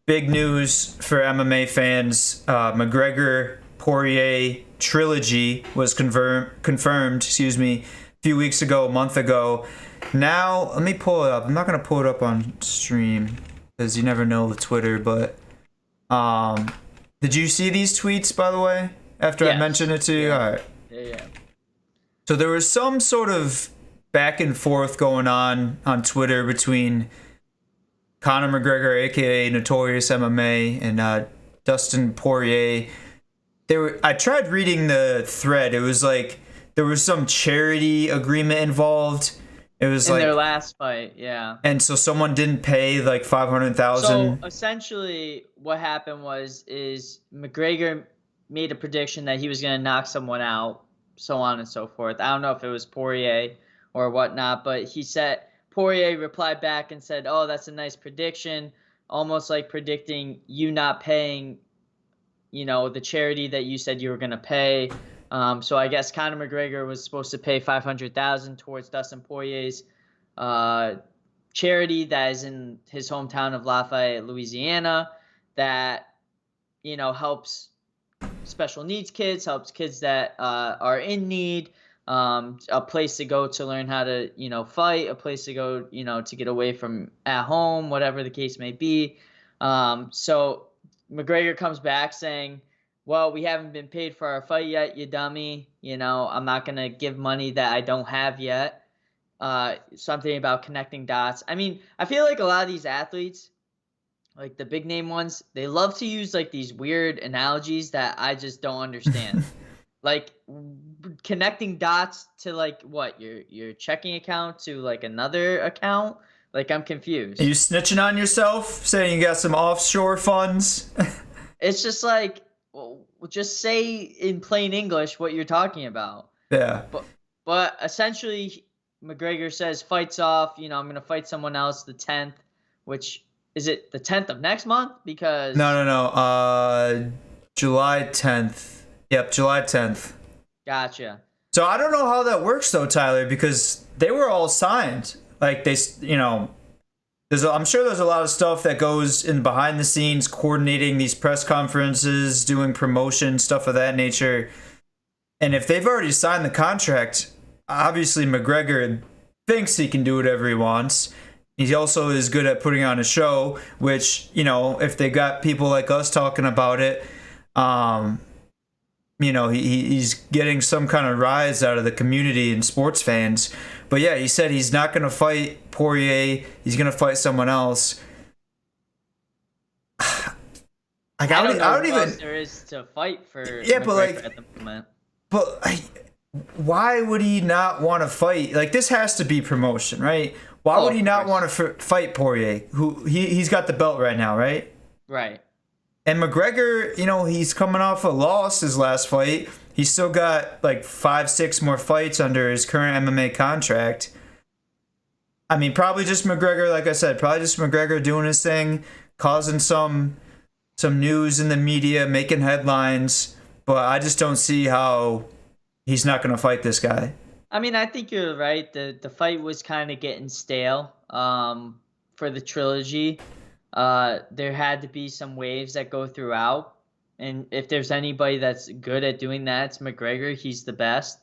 A: big news for MMA fans, McGregor Poirier trilogy was confirmed, a few weeks ago, a month ago. Now, let me pull it up. I'm not going to pull it up on stream because you never know with Twitter, but did you see these tweets, by the way, after I mentioned it to you?
B: Yeah.
A: All right.
B: Yeah.
A: So there was some sort of back and forth going on Twitter between Conor McGregor, aka Notorious MMA, and Dustin Poirier. I tried reading the thread. It was like there was some charity agreement involved. It was
B: in their last fight, yeah.
A: And so someone didn't pay like $500,000.
B: So essentially, what happened is McGregor made a prediction that he was going to knock someone out, so on and so forth. I don't know if it was Poirier or whatnot, but he said Poirier replied back and said, "Oh, that's a nice prediction," almost like predicting you not paying, the charity that you said you were going to pay. So I guess Conor McGregor was supposed to pay 500,000 towards Dustin Poirier's uh, charity that is in his hometown of Lafayette, Louisiana, that helps special needs kids, helps kids that are in need, a place to go to learn how to fight, a place to go to get away from at home, whatever the case may be. So McGregor comes back saying, "Well, we haven't been paid for our fight yet, you dummy. I'm not going to give money that I don't have yet." Something about connecting dots. I mean, I feel like a lot of these athletes, like the big name ones, they love to use like these weird analogies that I just don't understand. Like connecting dots to like what, your checking account to like another account. Like, I'm confused.
A: Are you snitching on yourself, saying you got some offshore funds?
B: It's just like, well, just say in plain English what you're talking about.
A: Yeah.
B: But essentially, McGregor says fights off. I'm gonna fight someone else the 10th, which is it the 10th of next month? Because
A: no. July 10th. Yep, July 10th.
B: Gotcha.
A: So I don't know how that works though, Tyler, because they were all signed. Like I'm sure there's a lot of stuff that goes in behind the scenes, coordinating these press conferences, doing promotion, stuff of that nature. And if they've already signed the contract, obviously McGregor thinks he can do whatever he wants. He also is good at putting on a show, which, if they got people like us talking about it, he's getting some kind of rise out of the community and sports fans. But yeah, he said he's not going to fight Poirier. He's going to fight someone else.
B: Like, I don't know what else there is to fight for McGregor at the moment.
A: But why would he not want to fight? Like, this has to be promotion, right? Why would he not want to fight Poirier? Who he's got the belt right now, right?
B: Right.
A: And McGregor, he's coming off a loss his last fight. He's still got like 5-6 more fights under his current MMA contract. I mean, probably just McGregor, like I said, probably just McGregor doing his thing, causing some news in the media, making headlines. But I just don't see how he's not going to fight this guy.
B: I mean, I think you're right. The fight was kind of getting stale for the trilogy. There had to be some waves that go throughout. And if there's anybody that's good at doing that, it's McGregor. He's the best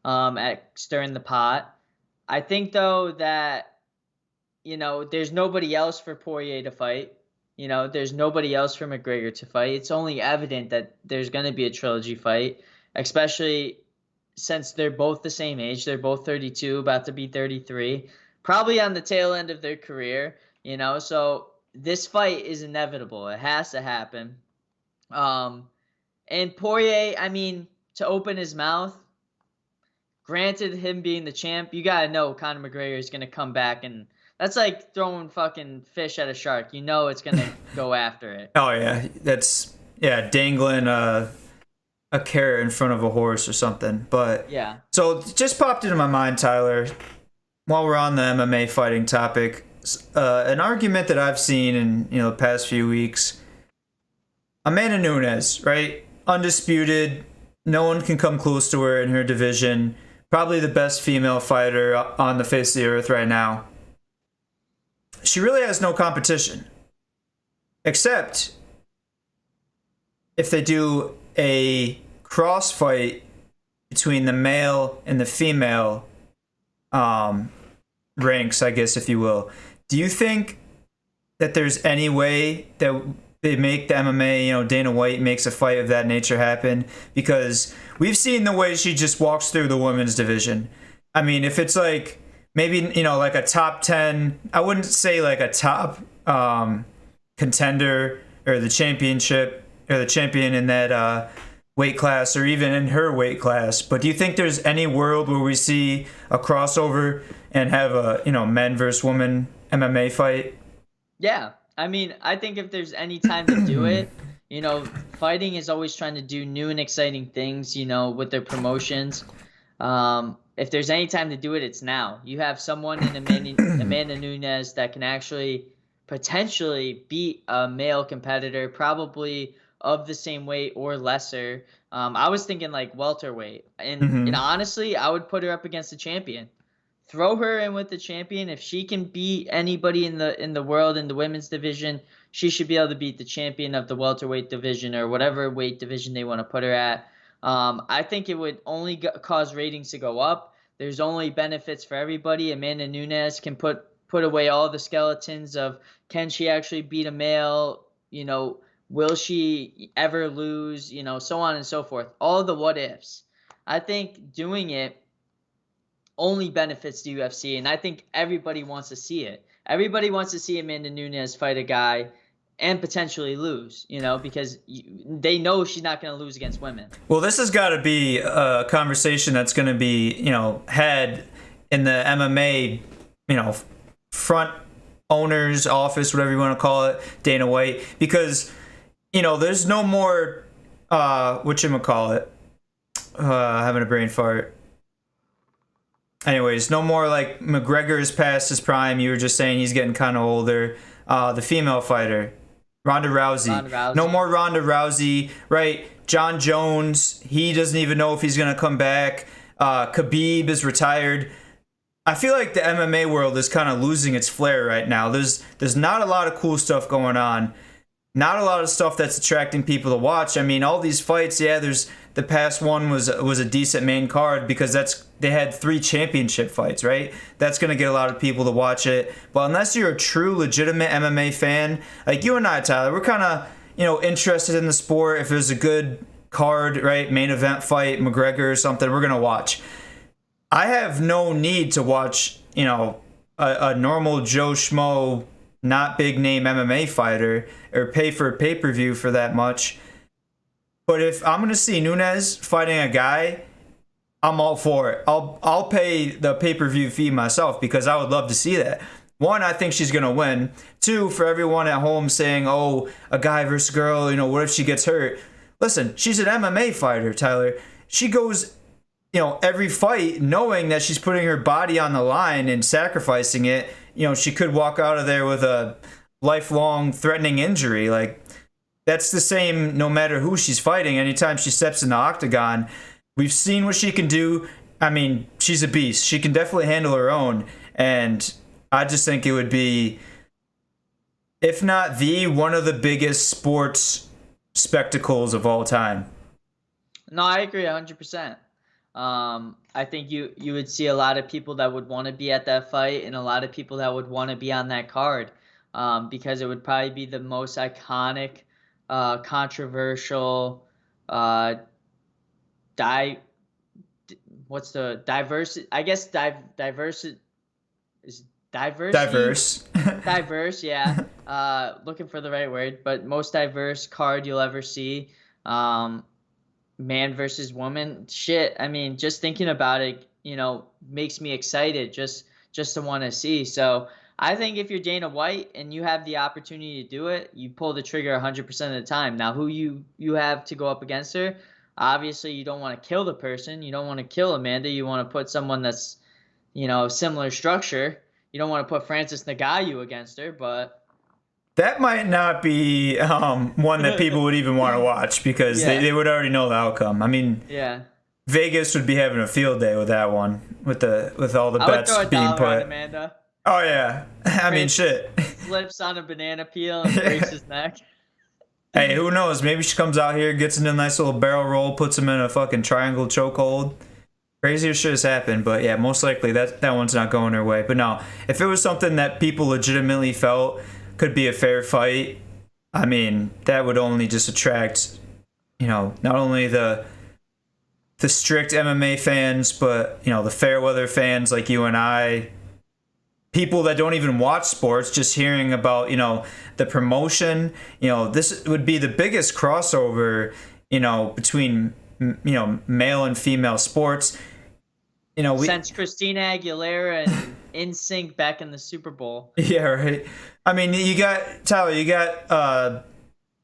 B: at stirring the pot. I think, though, that, there's nobody else for Poirier to fight. There's nobody else for McGregor to fight. It's only evident that there's going to be a trilogy fight, especially since they're both the same age. They're both 32, about to be 33, probably on the tail end of their career, So this fight is inevitable. It has to happen. And Poirier, I mean, to open his mouth, granted him being the champ, you got to know Conor McGregor is going to come back, and that's like throwing fucking fish at a shark. It's going to go after it.
A: Oh, yeah. That's, dangling a carrot in front of a horse or something. But
B: yeah.
A: So it just popped into my mind, Tyler, while we're on the MMA fighting topic, an argument that I've seen in, the past few weeks. Amanda Nunes, right? Undisputed. No one can come close to her in her division. Probably the best female fighter on the face of the earth right now. She really has no competition. Except if they do a cross fight between the male and the female ranks, I guess, if you will. Do you think that there's any way that they make the MMA, Dana White makes a fight of that nature happen? Because we've seen the way she just walks through the women's division. I mean, if it's like maybe, like a top 10, I wouldn't say like a top contender or the championship or the champion in that weight class or even in her weight class. But do you think there's any world where we see a crossover and have a, men versus women MMA fight?
B: Yeah. I mean, I think if there's any time to do it, fighting is always trying to do new and exciting things, with their promotions. if there's any time to do it, it's now. You have someone in Amanda Nunes that can actually potentially beat a male competitor, probably of the same weight or lesser. I was thinking like welterweight, and
A: Hmm.
B: honestly, I would put her up against the champion. Throw her in with the champion. If she can beat anybody in the world in the women's division, she should be able to beat the champion of the welterweight division or whatever weight division they want to put her at. I think it would only cause ratings to go up. There's only benefits for everybody. Amanda Nunes can put away all the skeletons of, can she actually beat a male? Will she ever lose? So on and so forth. All the what ifs. I think doing it only benefits the UFC, and I think everybody wants to see it. Everybody wants to see Amanda Nunes fight a guy and potentially lose, because they know she's not going to lose against women.
A: Well, this has got to be a conversation that's going to be, had in the MMA, front owner's office, whatever you want to call it, Dana White, because, there's no more, whatchamacallit, having a brain fart. Anyways, no more like McGregor's past his prime. You were just saying he's getting kind of older. The female fighter, Ronda Rousey. No more Ronda Rousey, right? John Jones, he doesn't even know if he's going to come back. Khabib is retired. I feel like the MMA world is kind of losing its flair right now. There's not a lot of cool stuff going on. Not a lot of stuff that's attracting people to watch. I mean, all these fights, yeah, the past one was a decent main card because they had 3 championship fights, right? That's going to get a lot of people to watch it. But unless you're a true legitimate MMA fan, like you and I, Tyler, we're kind of, interested in the sport. If there's a good card, right, main event fight, McGregor or something, we're going to watch. I have no need to watch, a normal Joe Schmo, not big name MMA fighter or pay for a pay-per-view for that much. But if I'm going to see Nunes fighting a guy, I'm all for it. I'll pay the pay-per-view fee myself because I would love to see that. 1, I think she's going to win. 2, for everyone at home saying, oh, a guy versus girl, what if she gets hurt? Listen, she's an MMA fighter, Tyler. She goes, every fight knowing that she's putting her body on the line and sacrificing it. She could walk out of there with a lifelong threatening injury. Like, that's the same no matter who she's fighting. Anytime she steps in the octagon, we've seen what she can do. I mean, she's a beast. She can definitely handle her own. And I just think it would be, if not one of the biggest sports spectacles of all time.
B: No, I agree 100%. I think you would see a lot of people that would want to be at that fight and a lot of people that would want to be on that card, because it would probably be the most iconic, controversial, what's the diversity? I guess diversity is
A: Diverse.
B: diverse, yeah. Looking for the right word, but most diverse card you'll ever see. Man versus woman. Shit. I mean, just thinking about it, makes me excited just to want to see. So I think if you're Dana White and you have the opportunity to do it, you pull the trigger 100% of the time. Now, who you have to go up against her, obviously you don't want to kill the person. You don't want to kill Amanda. You want to put someone that's, similar structure. You don't want to put Francis Ngannou against her, but
A: that might not be one that people would even want to watch because
B: Yeah.
A: they would already know the outcome. I mean,
B: yeah.
A: Vegas would be having a field day with that one, with all the
B: I would
A: bets
B: throw a
A: being
B: dollar on
A: put.
B: Amanda.
A: Oh yeah, I mean shit.
B: Flips on a banana peel and breaks his neck.
A: Hey, who knows? Maybe she comes out here, gets in a nice little barrel roll, puts him in a fucking triangle chokehold. Crazier shit has happened, but yeah, most likely that one's not going her way. But no, if it was something that people legitimately felt could be a fair fight, I mean, that would only just attract, not only the strict MMA fans, but the fair weather fans like you and I, people that don't even watch sports, just hearing about the promotion. This would be the biggest crossover between male and female sports.
B: Since Christina Aguilera and NSYNC back in the Super Bowl.
A: Yeah, right. I mean, you got Tyler. You got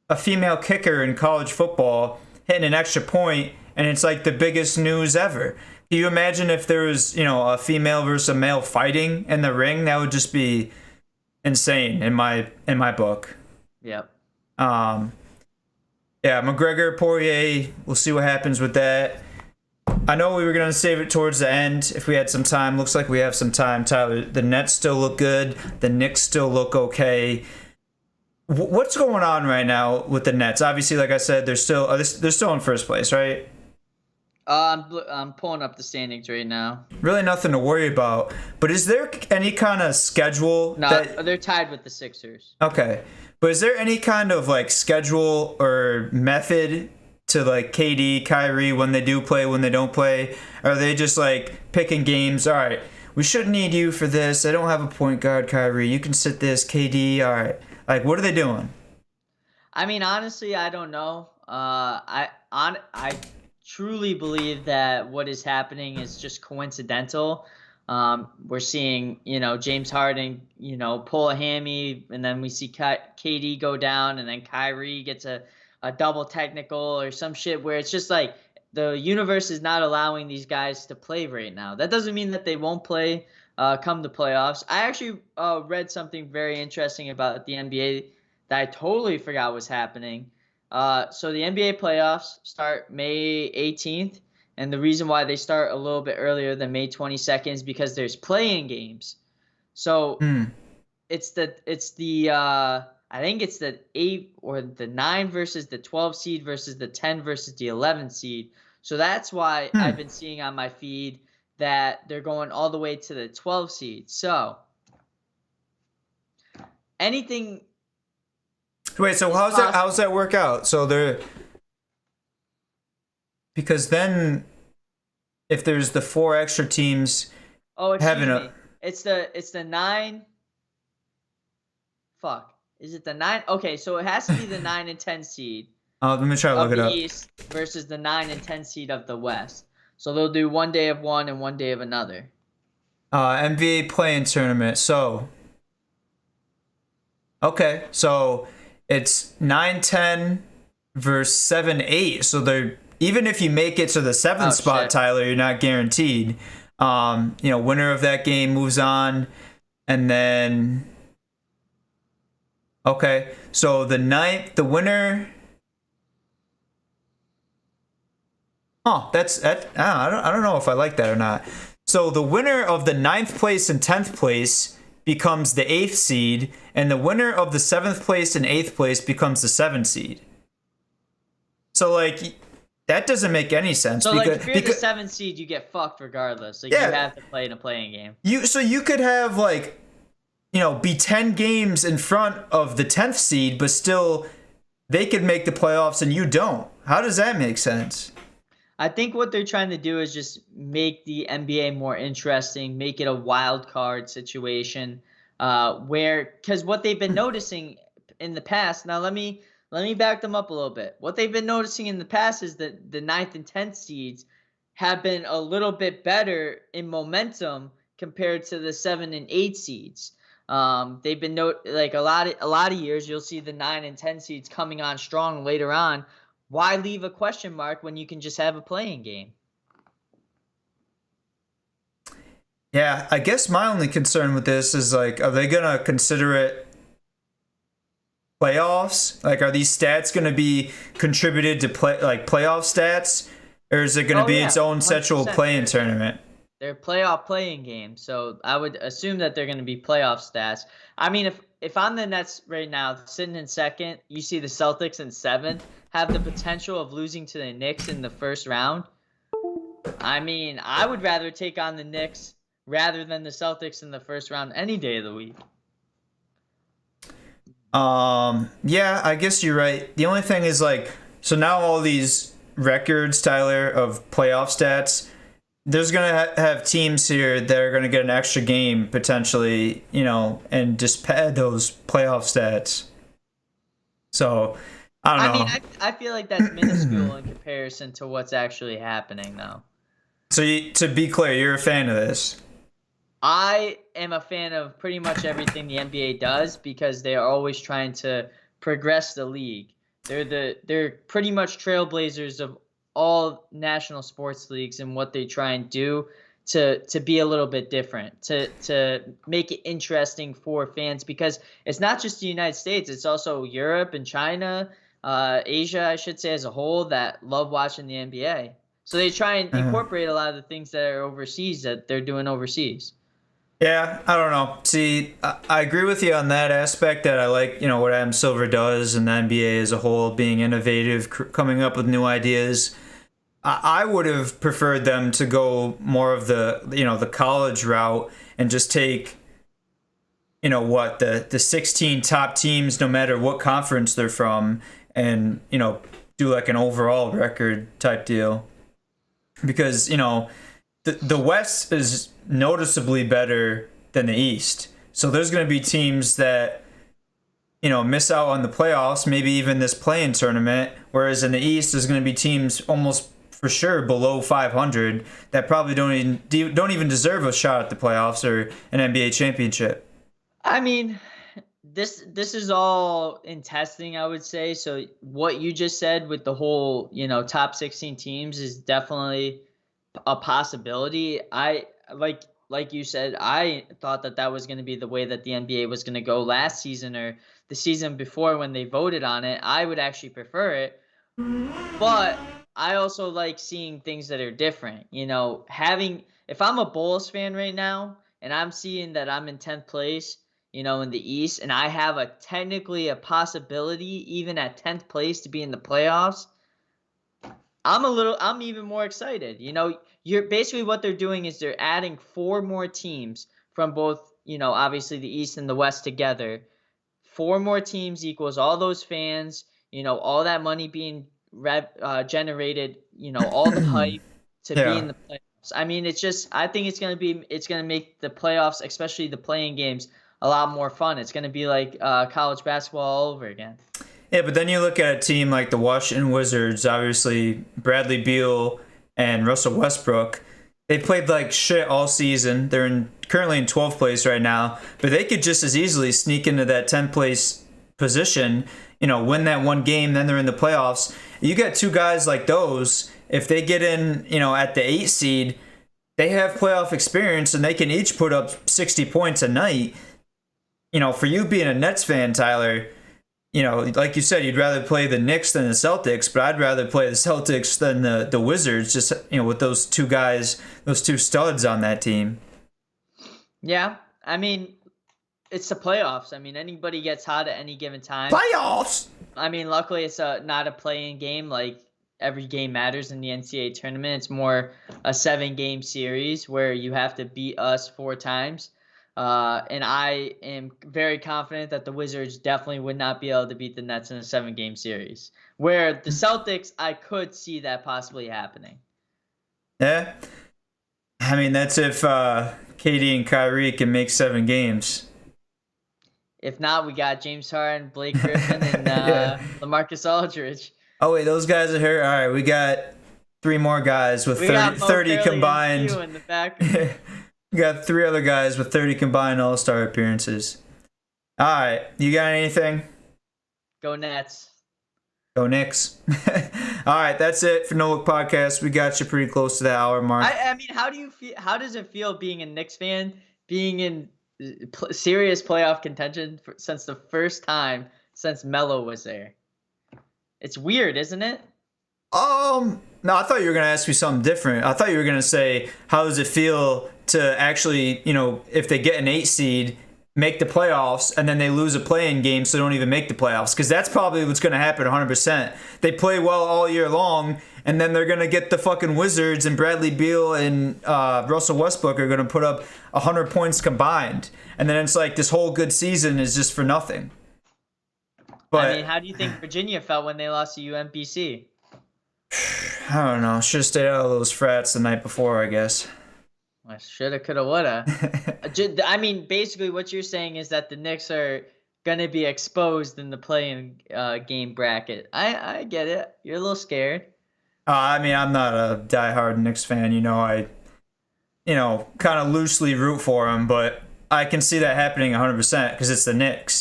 A: a female kicker in college football hitting an extra point, and it's like the biggest news ever. Can you imagine if there was, a female versus a male fighting in the ring? That would just be insane in my book.
B: Yep.
A: Um, yeah, McGregor, Poirier. We'll see what happens with that. I know we were gonna save it towards the end if we had some time. Looks like we have some time, Tyler. The Nets still look good. The Knicks still look okay. What's going on right now with the Nets? Obviously, like I said, they're still in first place, right?
B: I'm pulling up the standings right now.
A: Really nothing to worry about. But is there any kind of schedule?
B: No, they're tied with the Sixers.
A: Okay. But is there any kind of like schedule or method to like KD, Kyrie when they do play, when they don't play? Are they just like picking games? All right, we shouldn't need you for this. I don't have a point guard, Kyrie. You can sit this, KD. All right. Like, what are they doing?
B: I mean, honestly, I don't know. I truly believe that what is happening is just coincidental. We're seeing, James Harden, pull a hammy, and then we see KD go down, and then Kyrie gets a double technical or some shit where it's just like the universe is not allowing these guys to play right now. That doesn't mean that they won't play come the playoffs. I actually read something very interesting about the NBA that I totally forgot was happening. So the NBA playoffs start May 18th. And the reason why they start a little bit earlier than May 22nd is because there's play-in games. So it's the I think it's the 8 or the 9 versus the 12 seed versus the 10 versus the 11 seed. So that's why I've been seeing on my feed that they're going all the way to the 12 seed. So anything.
A: Wait, so how's that work out? So they're. Because then, if there's the 4 extra teams,
B: it's the 9. Fuck, is it the 9? Okay, so it has to be the 9 and 10 seed.
A: Let me try to look it up.
B: East versus the 9 and 10 seed of the West. So they'll do one day of one and one day of another.
A: NBA play-in tournament. So, okay, so it's 9-10 versus 7-8. So they're. Even if you make it to the 7th spot, shit. Tyler, you're not guaranteed. Winner of that game moves on. And then... Okay, so the 9th, the winner... Oh, I don't know if I like that or not. So the winner of the 9th place and 10th place becomes the 8th seed, and the winner of the 7th place and 8th place becomes the 7th seed. So, like... That doesn't make any sense.
B: So, if you're the 7th seed, you get fucked regardless. You have to play in a playing game.
A: So you could have, be 10 games in front of the 10th seed, but still they could make the playoffs and you don't. How does that make sense?
B: I think what they're trying to do is just make the NBA more interesting, make it a wild card situation because what they've been noticing in the past. Now, let me back them up a little bit. What they've been noticing in the past is that the 9th and 10th seeds have been a little bit better in momentum compared to the 7 and 8 seeds. They've been a lot of years you'll see the 9 and 10 seeds coming on strong later on. Why leave a question mark when you can just have a playing game?
A: Yeah, I guess my only concern with this is are they gonna consider it playoffs? Are these stats going to be contributed to playoff stats, or is it going to be its own central play-in tournament?
B: They're playoff playing games, so I would assume that they're going to be playoff stats. I mean, if I'm the Nets right now, sitting in 2nd, you see the Celtics in 7th have the potential of losing to the Knicks in the first round. I mean, I would rather take on the Knicks rather than the Celtics in the first round any day of the week.
A: Yeah, I guess you're right. The only thing is so now all these records, Tyler, of playoff stats, there's going to have teams here that are going to get an extra game potentially, and just pad those playoff stats. So, I don't know.
B: I mean, I feel like that's minuscule in comparison to what's actually happening now.
A: So, to be clear, you're a fan of this?
B: I am a fan of pretty much everything the NBA does because they are always trying to progress the league. They're pretty much trailblazers of all national sports leagues and what they try and do to be a little bit different, to make it interesting for fans, because it's not just the United States, it's also Europe and China, Asia, I should say, as a whole, that love watching the NBA. So they try and incorporate a lot of the things that are overseas that they're doing overseas.
A: Yeah, I don't know. See, I agree with you on that aspect, that I like, what Adam Silver does and the NBA as a whole, being innovative, coming up with new ideas. I would have preferred them to go more of the college route and just take, the 16 top teams, no matter what conference they're from, and, do like an overall record type deal. Because, the West is noticeably better than the East. So there's going to be teams that, miss out on the playoffs, maybe even this play-in tournament. Whereas in the East, there's going to be teams almost for sure below 500 that probably don't even deserve a shot at the playoffs or an NBA championship.
B: I mean, this is all in testing, I would say. So what you just said with the whole, top 16 teams is definitely a possibility. I like you said, I thought that was going to be the way that the NBA was going to go last season or the season before when they voted on it. I would actually prefer it, but I also like seeing things that are different. If I'm a Bulls fan right now and I'm seeing that I'm in 10th place, in the East, and I have technically a possibility even at 10th place to be in the playoffs, I'm even more excited. You're basically, what they're doing is they're adding 4 more teams from both, obviously the East and the West together. 4 more teams equals all those fans, all that money being generated, all the hype to be in the playoffs. I mean, I think it's going to make the playoffs, especially the playing games, a lot more fun. It's going to be like college basketball all over again.
A: Yeah, but then you look at a team like the Washington Wizards, obviously Bradley Beal and Russell Westbrook. They played like shit all season. They're currently in 12th place right now, but they could just as easily sneak into that 10th place position, win that one game, then they're in the playoffs. You get 2 guys like those, if they get in, at the 8 seed, they have playoff experience and they can each put up 60 points a night. For you being a Nets fan, Tyler, like you said, you'd rather play the Knicks than the Celtics, but I'd rather play the Celtics than the Wizards, just, with those 2 guys, those 2 studs on that team.
B: Yeah, I mean, it's the playoffs. I mean, anybody gets hot at any given time.
A: Playoffs!
B: I mean, luckily it's not a play-in game. Like, every game matters in the NCAA tournament. It's more a 7-game series where you have to beat us 4 times. And I am very confident that the Wizards definitely would not be able to beat the Nets in a 7-game series. Where the Celtics, I could see that possibly happening.
A: Yeah. I mean, that's if KD and Kyrie can make 7 games.
B: If not, we got James Harden, Blake Griffin, and LaMarcus Aldridge.
A: Oh, wait, those guys are hurt? All right, we got 3 more guys with 30 combined.
B: In the background.
A: We got 3 other guys with 30 combined All-Star appearances. All right, you got anything?
B: Go Nets.
A: Go Knicks. All right, that's it for No Look Podcast. We got you pretty close to the hour mark.
B: I mean, how do you feel? How does it feel being a Knicks fan, being in serious playoff contention since the first time since Melo was there? It's weird, isn't it?
A: No, I thought you were gonna ask me something different. I thought you were gonna say, how does it feel to actually, if they get an 8 seed, make the playoffs, and then they lose a play-in game, so they don't even make the playoffs? Because that's probably what's going to happen 100%. They play well all year long, and then they're going to get the fucking Wizards, and Bradley Beal and Russell Westbrook are going to put up 100 points combined. And then it's like this whole good season is just for nothing. But
B: I mean, how do you think Virginia felt when they lost to UMBC?
A: I don't know. Should have stayed out of those frats the night before, I guess.
B: I shoulda, coulda, woulda. I mean, basically what you're saying is that the Knicks are going to be exposed in the play-in game bracket. I get it. You're a little scared.
A: I mean, I'm not a diehard Knicks fan. I kind of loosely root for them, but I can see that happening 100% because it's the Knicks.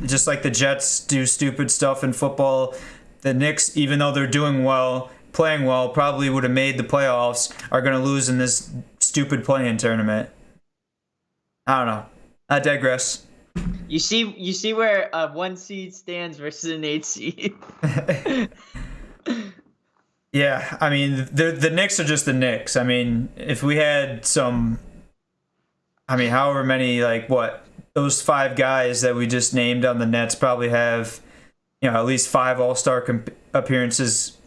A: Just like the Jets do stupid stuff in football, the Knicks, even though they're doing well, playing well, probably would have made the playoffs, are going to lose in this stupid play-in tournament. I don't know. I digress.
B: You see where a 1 seed stands versus an 8 seed.
A: Yeah, I mean, the Knicks are just the Knicks. I mean, if we had some, I mean, however many, like, what, those 5 guys that we just named on the Nets probably have, at least 5 All-Star appearances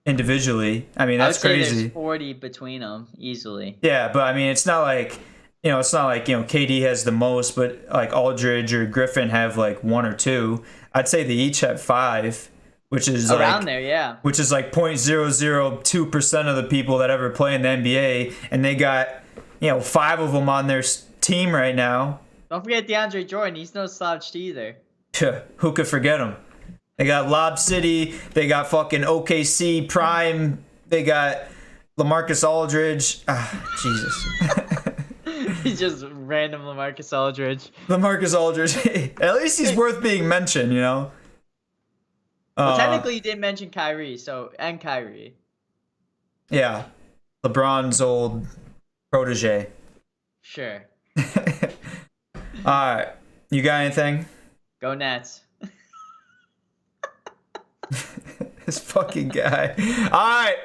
A: individually. I mean, that's
B: I would say
A: crazy.
B: There's 40 between them easily.
A: Yeah, but I mean, it's not like, KD has the most, but like Aldridge or Griffin have like 1 or 2. I'd say they each have 5. Which is
B: around there, yeah.
A: Which is like 0.002% of the people that ever play in the NBA, and they got 5 of them on their team right now.
B: Don't forget DeAndre Jordan. He's no slouch either.
A: Who could forget him? They got Lob City. They got fucking OKC Prime. They got LaMarcus Aldridge. Jesus.
B: He's just random LaMarcus Aldridge.
A: LaMarcus Aldridge. At least he's worth being mentioned,
B: Well, technically, you didn't mention Kyrie, and Kyrie.
A: Yeah. LeBron's old protege.
B: Sure.
A: All right. You got anything?
B: Go Nets.
A: This fucking guy. All right.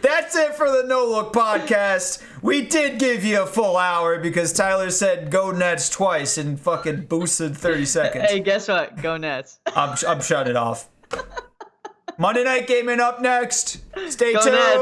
A: That's it for the No Look podcast. We did give you a full hour because Tyler said go Nets twice and fucking boosted 30 seconds.
B: Hey, guess what? Go Nets.
A: I'm shutting it off. Monday Night Gaming up next. Stay
B: Go
A: tuned.
B: Nets.